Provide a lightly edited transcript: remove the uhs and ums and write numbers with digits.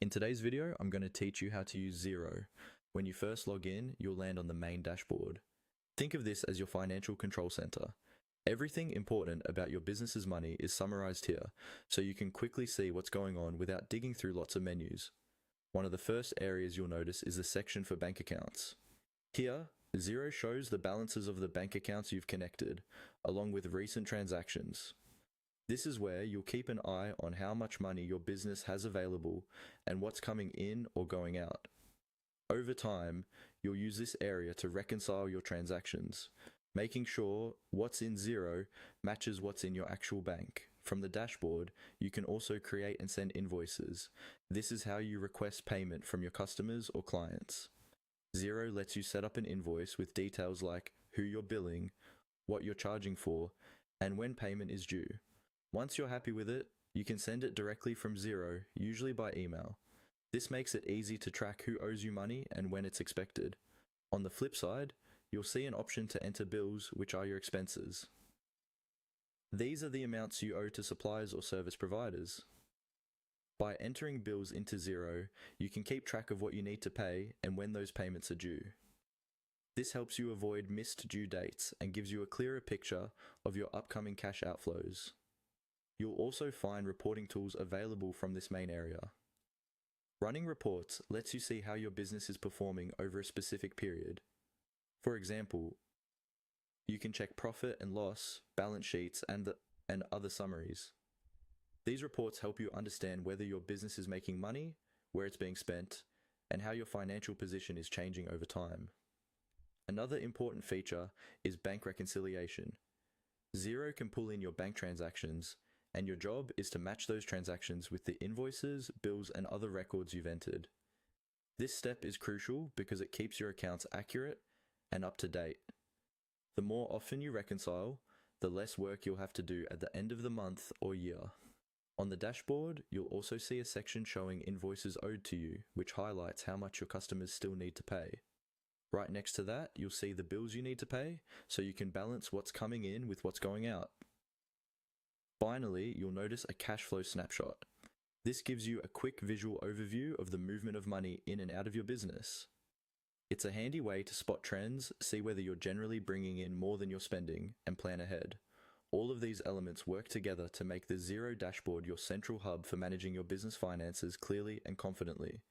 In today's video, I'm going to teach you how to use Xero. When you first log in, you'll land on the main dashboard. Think of this as your financial control center. Everything important about your business's money is summarized here, so you can quickly see what's going on without digging through lots of menus. One of the first areas you'll notice is the section for bank accounts. Here, Xero shows the balances of the bank accounts you've connected, along with recent transactions. This is where you'll keep an eye on how much money your business has available and what's coming in or going out. Over time, you'll use this area to reconcile your transactions, making sure what's in Xero matches what's in your actual bank. From the dashboard, you can also create and send invoices. This is how you request payment from your customers or clients. Xero lets you set up an invoice with details like who you're billing, what you're charging for, and when payment is due. Once you're happy with it, you can send it directly from Xero, usually by email. This makes it easy to track who owes you money and when it's expected. On the flip side, you'll see an option to enter bills, which are your expenses. These are the amounts you owe to suppliers or service providers. By entering bills into Xero, you can keep track of what you need to pay and when those payments are due. This helps you avoid missed due dates and gives you a clearer picture of your upcoming cash outflows. You'll also find reporting tools available from this main area. Running reports lets you see how your business is performing over a specific period. For example, you can check profit and loss, balance sheets, and other summaries. These reports help you understand whether your business is making money, where it's being spent, and how your financial position is changing over time. Another important feature is bank reconciliation. Xero can pull in your bank transactions, and your job is to match those transactions with the invoices, bills, and other records you've entered. This step is crucial because it keeps your accounts accurate and up to date. The more often you reconcile, the less work you'll have to do at the end of the month or year. On the dashboard, you'll also see a section showing invoices owed to you, which highlights how much your customers still need to pay. Right next to that, you'll see the bills you need to pay, so you can balance what's coming in with what's going out. Finally, you'll notice a cash flow snapshot. This gives you a quick visual overview of the movement of money in and out of your business. It's a handy way to spot trends, see whether you're generally bringing in more than you're spending, and plan ahead. All of these elements work together to make the Xero dashboard your central hub for managing your business finances clearly and confidently.